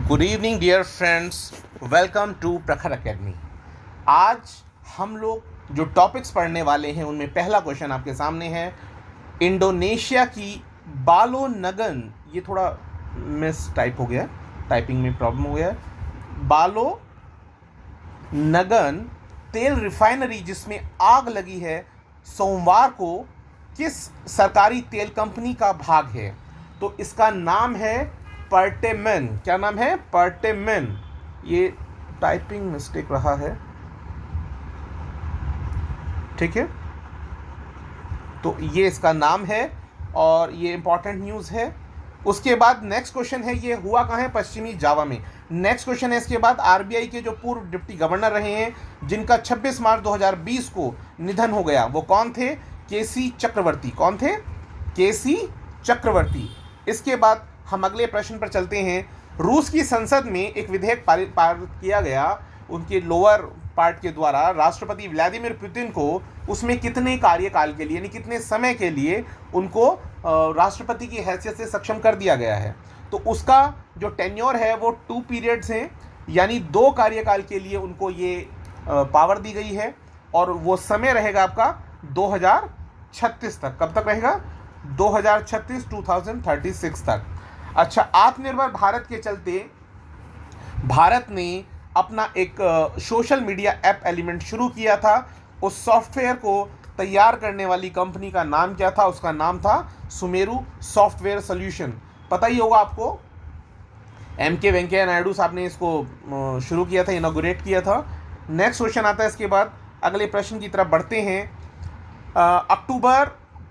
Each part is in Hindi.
Good evening dear friends, welcome to Prakhar academy. आज हम लोग जो टॉपिक्स पढ़ने वाले हैं उनमें पहला क्वेश्चन आपके सामने है। इंडोनेशिया की बालो नगन, ये थोड़ा मिस टाइप हो गया, टाइपिंग में प्रॉब्लम हो गया है। बालो नगन तेल रिफाइनरी जिसमें आग लगी है, सोमवार को किस सरकारी तेल कंपनी का भाग है? तो इसका नाम है पर्टेमेन। क्या नाम है? पर्टेमेन। ये टाइपिंग मिस्टेक रहा है, ठीक है। तो ये इसका नाम है और ये इंपॉर्टेंट न्यूज़ है। उसके बाद नेक्स्ट क्वेश्चन है, ये हुआ कहाँ है? पश्चिमी जावा में। नेक्स्ट क्वेश्चन है इसके बाद, आरबीआई के जो पूर्व डिप्टी गवर्नर रहे हैं जिनका 26 मार्च 2020 को निधन हो गया, वो कौन थे? केसी चक्रवर्ती। कौन थे? केसी चक्रवर्ती। इसके बाद हम अगले प्रश्न पर चलते हैं। रूस की संसद में एक विधेयक पारित किया गया उनके लोअर पार्ट के द्वारा। राष्ट्रपति व्लादिमीर पुतिन को उसमें कितने कार्यकाल के लिए, यानी कितने समय के लिए उनको राष्ट्रपति की हैसियत से सक्षम कर दिया गया है? तो उसका जो टेन्योर है वो 2 पीरियड्स हैं, यानी 2 कार्यकाल के लिए उनको ये पावर दी गई है और वो समय रहेगा आपका 2036 तक। कब तक रहेगा? 2036 तक। अच्छा, आत्मनिर्भर भारत के चलते भारत ने अपना एक सोशल मीडिया ऐप एलिमेंट शुरू किया था। उस सॉफ्टवेयर को तैयार करने वाली कंपनी का नाम क्या था? उसका नाम था सुमेरु सॉफ्टवेयर सॉल्यूशन। पता ही होगा आपको, एम.के. वेंकैया नायडू साहब ने इसको शुरू किया था, इनॉग्रेट किया था। नेक्स्ट क्वेश्चन आता है इसके बाद, अगले प्रश्न की तरफ बढ़ते हैं।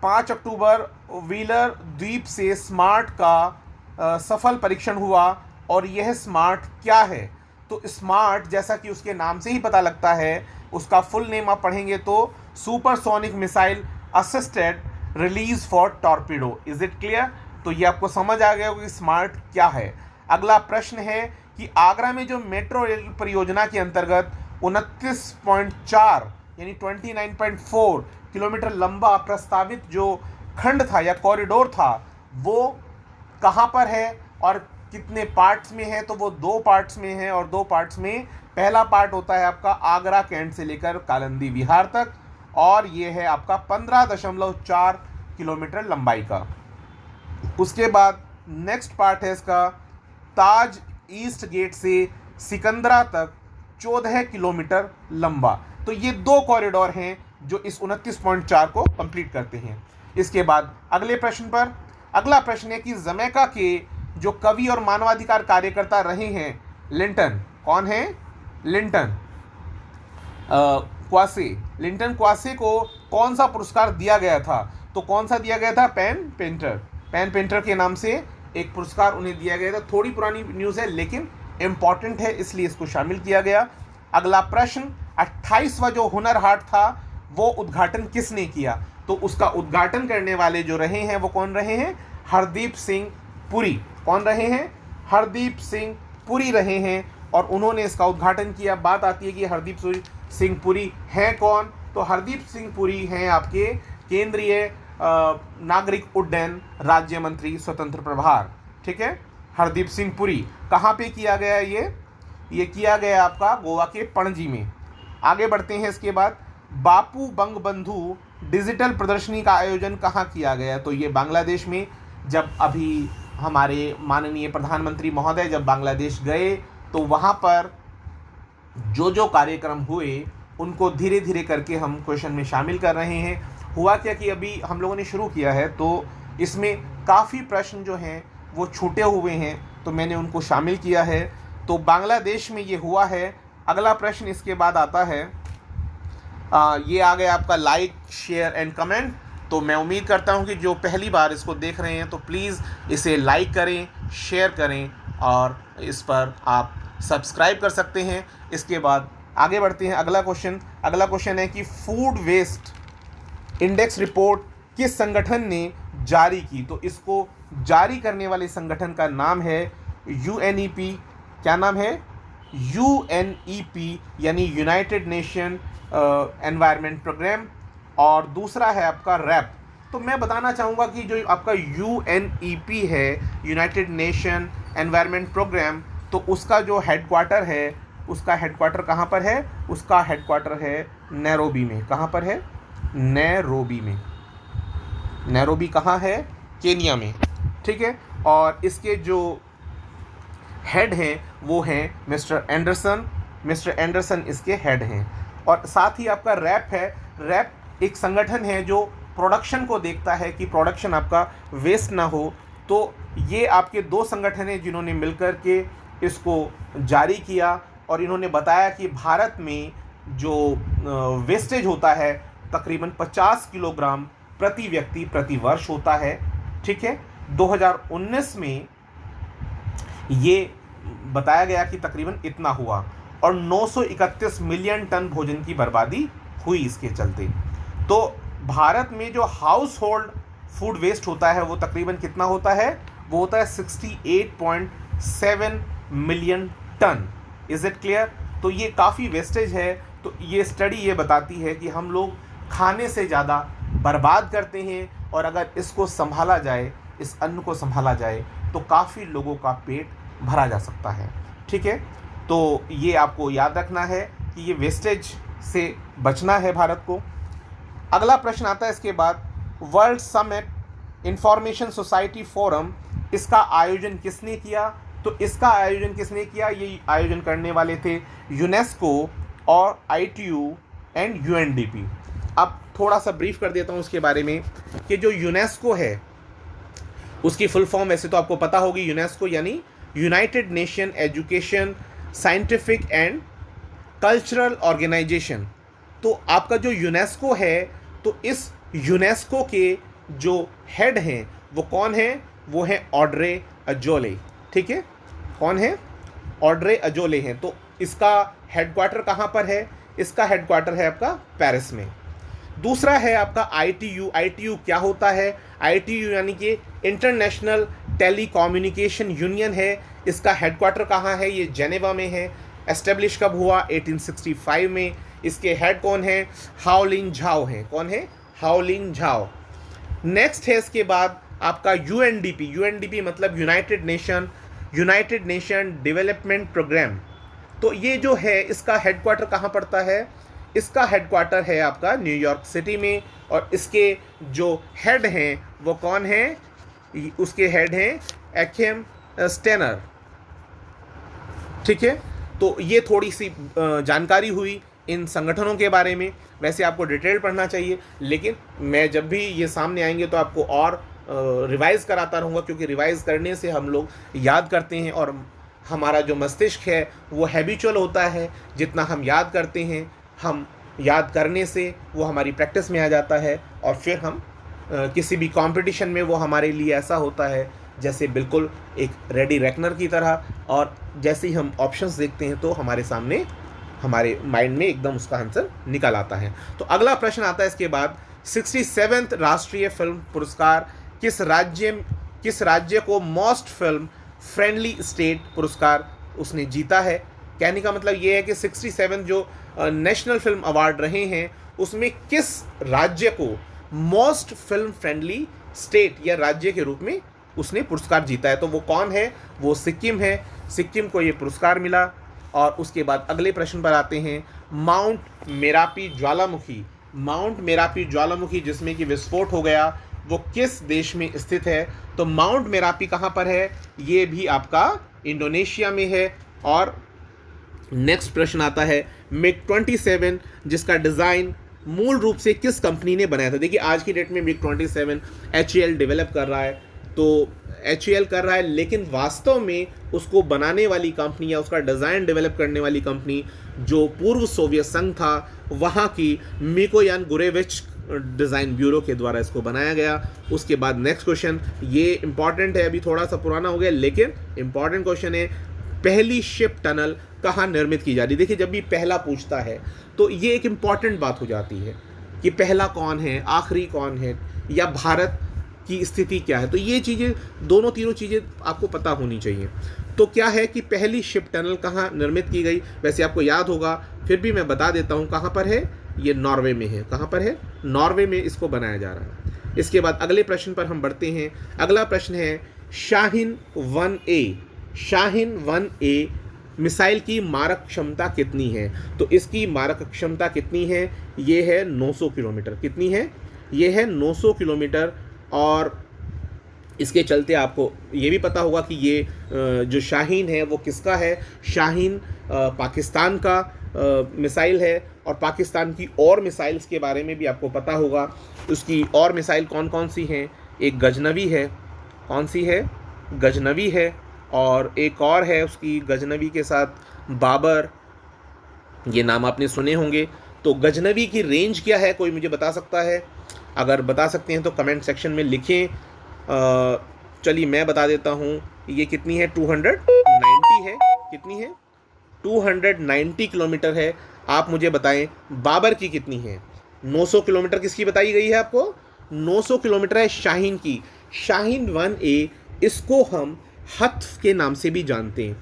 5 अक्टूबर व्हीलर द्वीप से स्मार्ट का सफल परीक्षण हुआ और यह स्मार्ट क्या है? तो स्मार्ट, जैसा कि उसके नाम से ही पता लगता है, उसका फुल नेम आप पढ़ेंगे तो supersonic missile assisted release for torpedo. Is it clear? तो ये आपको समझ आ गया कि स्मार्ट क्या है। अगला प्रश्न है कि आगरा में जो मेट्रो रेल परियोजना के अंतर्गत 29.4 यानी 29.4 किलोमीटर लंबा प्रस्तावित जो खंड था या कॉरिडोर था, वो कहाँ पर है और कितने पार्ट्स में है? तो वो 2 पार्ट्स में है और 2 पार्ट्स में पहला पार्ट होता है आपका आगरा कैंट से लेकर कालिंदी विहार तक और ये है आपका 15.4 किलोमीटर लंबाई का। उसके बाद नेक्स्ट पार्ट है इसका ताज ईस्ट गेट से सिकंदरा तक 14 किलोमीटर लंबा। तो ये 2 कॉरिडोर हैं जो इस 29.4 को कंप्लीट करते हैं। इसके बाद अगले प्रश्न पर, अगला प्रश्न है कि जमैका के जो कवि और मानवाधिकार कार्यकर्ता रहे हैं लिंटन, कौन है? लिंटन क्वासे। लिंटन क्वासे को कौन सा पुरस्कार दिया गया था? तो कौन सा दिया गया था? पेन पेंटर के नाम से एक पुरस्कार उन्हें दिया गया था। थोड़ी पुरानी न्यूज़ है लेकिन इम्पॉर्टेंट है, इसलिए इसको शामिल किया गया। अगला प्रश्न, 28वां जो हुनर हाट था वो उद्घाटन किसने किया? तो उसका उद्घाटन करने वाले जो रहे हैं वो कौन रहे हैं? हरदीप सिंह पुरी। कौन रहे हैं? हरदीप सिंह पुरी रहे हैं और उन्होंने इसका उद्घाटन किया। बात आती है कि हरदीप सिंह पुरी हैं कौन? तो हरदीप सिंह पुरी हैं आपके केंद्रीय नागरिक उड्डयन राज्य मंत्री स्वतंत्र प्रभार, ठीक है। हरदीप सिंह पुरी। कहाँ पे किया गया ये किया गया आपका गोवा के पणजी में। आगे बढ़ते हैं इसके बाद, बापू बंगबंधु डिजिटल प्रदर्शनी का आयोजन कहाँ किया गया? तो ये बांग्लादेश में। जब अभी हमारे माननीय प्रधानमंत्री महोदय जब बांग्लादेश गए तो वहाँ पर जो कार्यक्रम हुए उनको धीरे धीरे करके हम क्वेश्चन में शामिल कर रहे हैं। हुआ क्या कि अभी हम लोगों ने शुरू किया है तो इसमें काफ़ी प्रश्न जो हैं वो छूटे हुए हैं, तो मैंने उनको शामिल किया है। तो बांग्लादेश में ये हुआ है। अगला प्रश्न इसके बाद आता है, ये आ गया आपका लाइक शेयर एंड कमेंट। तो मैं उम्मीद करता हूँ कि जो पहली बार इसको देख रहे हैं तो प्लीज़ इसे लाइक करें, शेयर करें और इस पर आप सब्सक्राइब कर सकते हैं। इसके बाद आगे बढ़ते हैं। अगला क्वेश्चन है कि फूड वेस्ट इंडेक्स रिपोर्ट किस संगठन ने जारी की? तो इसको जारी करने वाले संगठन का नाम है यूएनईपी। क्या नाम है? यूएनईपी यानी यूनाइटेड नेशन एनवायरनमेंट प्रोग्राम, और दूसरा है आपका रैप। तो मैं बताना चाहूँगा कि जो आपका यूएनईपी है, यूनाइटेड नेशन एनवायरनमेंट प्रोग्राम, तो उसका जो हेडक्वार्टर है, उसका हेडक्वार्टर कहाँ पर है? उसका हेडक्वार्टर है नैरोबी में। कहाँ पर है? नैरोबी में। नैरोबी कहाँ है? केनिया में, ठीक है। और इसके जो हेड हैं वो हैं मिस्टर एंडरसन। मिस्टर एंडरसन इसके हेड हैं। और साथ ही आपका रैप है। रैप एक संगठन है जो प्रोडक्शन को देखता है कि प्रोडक्शन आपका वेस्ट ना हो। तो ये आपके दो संगठन हैं जिन्होंने मिलकर के इसको जारी किया, और इन्होंने बताया कि भारत में जो वेस्टेज होता है तकरीबन 50 किलोग्राम प्रति व्यक्ति प्रति वर्ष होता है, ठीक है। 2019 में ये बताया गया कि तकरीबन इतना हुआ, और 931 मिलियन टन भोजन की बर्बादी हुई इसके चलते। तो भारत में जो हाउस होल्ड फूड वेस्ट होता है वो तकरीबन कितना होता है? वो होता है 68.7 million ton. Is it clear? तो ये काफ़ी वेस्टेज है। तो ये स्टडी ये बताती है कि हम लोग खाने से ज़्यादा बर्बाद करते हैं, और अगर इसको संभाला जाए, इस अन्न को संभाला जाए, तो काफ़ी लोगों का पेट भरा जा सकता है, ठीक है। तो ये आपको याद रखना है कि ये वेस्टेज से बचना है भारत को। अगला प्रश्न आता है इसके बाद, world summit information society forum, इसका आयोजन किसने किया? तो इसका आयोजन किसने किया? ये आयोजन करने वाले थे यूनेस्को और ITU एंड UNDP। अब थोड़ा सा ब्रीफ कर देता हूँ उसके बारे में कि जो यूनेस्को है उसकी फुल फॉर्म वैसे तो आपको पता होगी। यूनेस्को यानी united nation education scientific and cultural organisation. तो आपका जो यूनेस्को है, तो इस यूनेस्को के जो हेड हैं वो कौन है? वो है ऑड्रे अजोले, ठीक है। कौन है? ऑड्रे अजोले हैं। तो इसका हेडक्वार्टर कहाँ पर है? इसका हेडक्वार्टर है आपका पेरिस में। दूसरा है आपका ITU। ITU क्या होता है? ITU यानी कि इंटरनेशनल टेलीकम्युनिकेशन यूनियन है। इसका हेडक्वार्टर कहाँ है? ये जेनेवा में है। एस्टेब्लिश कब हुआ? 1865 में। इसके हेड कौन है? हाओलिन झाओ हैं। कौन है? हाओलिन झाओ। नेक्स्ट है इसके बाद आपका UNDP। UNDP मतलब यूनाइटेड नेशन डेवलपमेंट प्रोग्राम। तो ये जो है इसका हेडक्वार्टर कहाँ पड़ता है? इसका हेडक्वार्टर है आपका न्यूयॉर्क सिटी में, और इसके जो हेड हैं वो कौन हैं? उसके हेड हैं एकेम स्टेनर, ठीक है। तो ये थोड़ी सी जानकारी हुई इन संगठनों के बारे में। वैसे आपको डिटेल पढ़ना चाहिए, लेकिन मैं जब भी ये सामने आएंगे तो आपको और रिवाइज़ कराता रहूँगा, क्योंकि रिवाइज़ करने से हम लोग याद करते हैं, और हमारा जो मस्तिष्क है वो हैबिचुअल होता है। जितना हम याद करते हैं, हम याद करने से वो हमारी प्रैक्टिस में आ जाता है, और फिर हम किसी भी कंपटीशन में वो हमारे लिए ऐसा होता है जैसे बिल्कुल एक रेडी रेकनर की तरह, और जैसे ही हम ऑप्शंस देखते हैं तो हमारे सामने हमारे माइंड में एकदम उसका आंसर निकल आता है। तो अगला प्रश्न आता है इसके बाद, 67वें राष्ट्रीय फिल्म पुरस्कार किस राज्य को मोस्ट फिल्म फ्रेंडली स्टेट पुरस्कार उसने जीता है? कहने का मतलब ये है कि 67 जो नेशनल फिल्म अवार्ड रहे हैं उसमें किस राज्य को मोस्ट फिल्म फ्रेंडली स्टेट या राज्य के रूप में उसने पुरस्कार जीता है? तो वो कौन है? वो सिक्किम है। सिक्किम को ये पुरस्कार मिला। और उसके बाद अगले प्रश्न पर आते हैं, माउंट मेरापी ज्वालामुखी। माउंट मेरापी ज्वालामुखी जिसमें कि विस्फोट हो गया, वो किस देश में स्थित है? तो माउंट मेरापी कहाँ पर है? ये भी आपका इंडोनेशिया में है। और नेक्स्ट प्रश्न आता है, MiG-27 जिसका डिज़ाइन मूल रूप से किस कंपनी ने बनाया था? देखिए आज की डेट में MiG-27 HAL डेवलप कर रहा है, तो HAL कर रहा है, लेकिन वास्तव में उसको बनाने वाली कंपनी या उसका डिज़ाइन डेवलप करने वाली कंपनी जो पूर्व सोवियत संघ था, वहाँ की मिकोयान गुरेविच डिज़ाइन ब्यूरो के द्वारा इसको बनाया गया। उसके बाद नेक्स्ट क्वेश्चन, ये इंपॉर्टेंट है, अभी थोड़ा सा पुराना हो गया लेकिन इंपॉर्टेंट क्वेश्चन है, पहली शिप टनल कहाँ निर्मित की जा रही? देखिए जब भी पहला पूछता है तो ये एक इम्पॉर्टेंट बात हो जाती है कि पहला कौन है, आखिरी कौन है, या भारत की स्थिति क्या है। तो ये चीज़ें तीनों चीज़ें आपको पता होनी चाहिए। तो क्या है कि पहली शिप टनल कहाँ निर्मित की गई? वैसे आपको याद होगा, फिर भी मैं बता देता हूँ कहाँ पर है। ये नॉर्वे में है। कहाँ पर है? नॉर्वे में इसको बनाया जा रहा है। इसके बाद अगले प्रश्न पर हम बढ़ते हैं। अगला प्रश्न है, Shaheen 1A Shaheen 1A missile की मारक क्षमता कितनी है? तो इसकी मारक क्षमता कितनी है? ये है 900 किलोमीटर। कितनी है? ये है 900 किलोमीटर। और इसके चलते आपको ये भी पता होगा कि ये जो शाहीन है वो किसका है? शाहीन पाकिस्तान का मिसाइल है। और पाकिस्तान की और मिसाइल्स के बारे में भी आपको पता होगा। उसकी और मिसाइल कौन कौन सी हैं? एक गजनवी है। कौन सी है? गजनवी है। और एक और है उसकी गजनवी के साथ बाबर, ये नाम आपने सुने होंगे। तो गजनवी की रेंज क्या है, कोई मुझे बता सकता है? अगर बता सकते हैं तो कमेंट सेक्शन में लिखें। चलिए मैं बता देता हूँ, ये कितनी है? 290 है। कितनी है? 290 किलोमीटर है। आप मुझे बताएं बाबर की कितनी है? 900 किलोमीटर किसकी बताई गई है आपको? 900 किलोमीटर है शाहीन की। शाहीन 1A, इसको हम हत्फ के नाम से भी जानते हैं।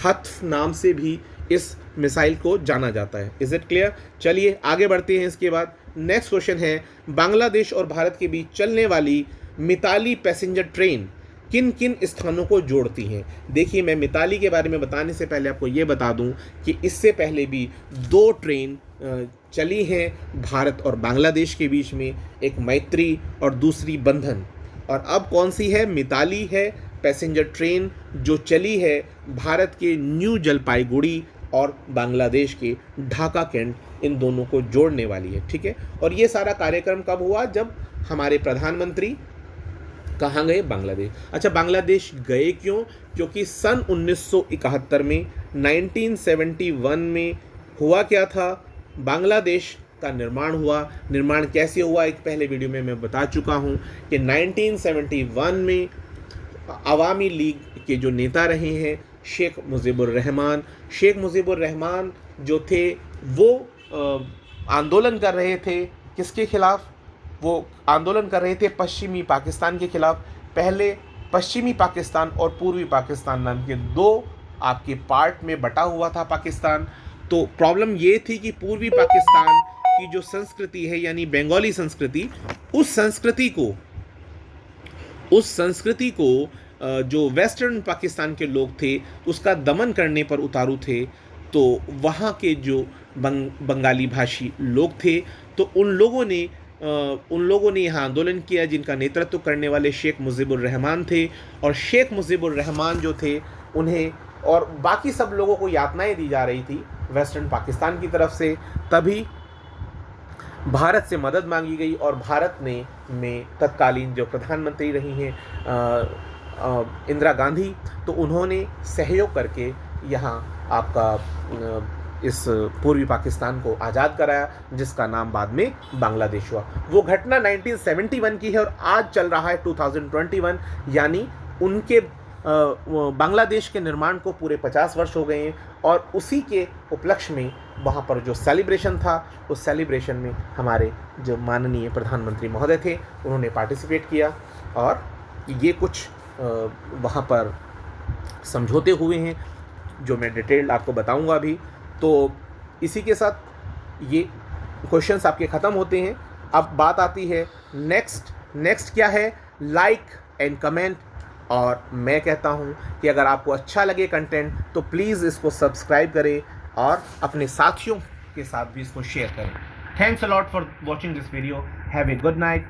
हत्फ नाम से भी इस मिसाइल को जाना जाता है। Is it clear? चलिए आगे बढ़ते हैं। इसके बाद नेक्स्ट क्वेश्चन है, बांग्लादेश और भारत के बीच चलने वाली मिताली पैसेंजर ट्रेन किन किन स्थानों को जोड़ती हैं? देखिए, मैं मिताली के बारे में बताने से पहले आपको ये बता दूं कि इससे पहले भी 2 ट्रेन चली हैं भारत और बांग्लादेश के बीच में, एक मैत्री और दूसरी बंधन। और अब कौन सी है? मिताली है पैसेंजर ट्रेन जो चली है भारत के न्यू जलपाईगुड़ी और बांग्लादेश के ढाका कैंट, इन दोनों को जोड़ने वाली है। ठीक है। और ये सारा कार्यक्रम कब हुआ? जब हमारे प्रधानमंत्री कहाँ गए? बांग्लादेश। अच्छा, बांग्लादेश गए क्यों? क्योंकि सन 1971 में 1971 में हुआ क्या था? बांग्लादेश का निर्माण हुआ। निर्माण कैसे हुआ? एक पहले वीडियो में मैं बता चुका हूँ कि 1971 में अवामी लीग के जो नेता रहे हैं शेख मुजीबुर रहमान, शेख मुजीबुर रहमान जो थे वो आंदोलन कर रहे थे। किसके खिलाफ? वो आंदोलन कर रहे थे पश्चिमी पाकिस्तान के खिलाफ। पहले पश्चिमी पाकिस्तान और पूर्वी पाकिस्तान नाम के 2 आपके पार्ट में बटा हुआ था पाकिस्तान। तो प्रॉब्लम ये थी कि पूर्वी पाकिस्तान की जो संस्कृति है यानी बंगाली संस्कृति, उस संस्कृति को जो वेस्टर्न पाकिस्तान के लोग थे उसका दमन करने पर उतारू थे। तो वहाँ के जो बंगाली भाषी लोग थे तो उन लोगों ने यहाँ आंदोलन किया, जिनका नेतृत्व करने वाले शेख मुजीबुर रहमान थे। और शेख मुजीबुर रहमान जो थे उन्हें और बाकी सब लोगों को यातनाएं दी जा रही थी वेस्टर्न पाकिस्तान की तरफ से। तभी भारत से मदद मांगी गई और भारत ने में तत्कालीन जो प्रधानमंत्री रही हैं इंदिरा गांधी, तो उन्होंने सहयोग करके यहाँ आपका इस पूर्वी पाकिस्तान को आज़ाद कराया, जिसका नाम बाद में बांग्लादेश हुआ। वो घटना 1971 की है और आज चल रहा है 2021, यानी उनके बांग्लादेश के निर्माण को पूरे 50 वर्ष हो गए हैं। और उसी के उपलक्ष्य में वहाँ पर जो सेलिब्रेशन था, उस सेलिब्रेशन में हमारे जो माननीय प्रधानमंत्री महोदय थे उन्होंने पार्टिसिपेट किया। और ये कुछ वहाँ पर समझौते हुए हैं जो मैं डिटेल आपको बताऊंगा अभी। तो इसी के साथ ये क्वेश्चंस आपके ख़त्म होते हैं। अब बात आती है नेक्स्ट क्या है? Like and comment. और मैं कहता हूँ कि अगर आपको अच्छा लगे कंटेंट तो प्लीज़ इसको सब्सक्राइब करें और अपने साथियों के साथ भी इसको शेयर करें। Thanks a lot for watching this video. Have a good night.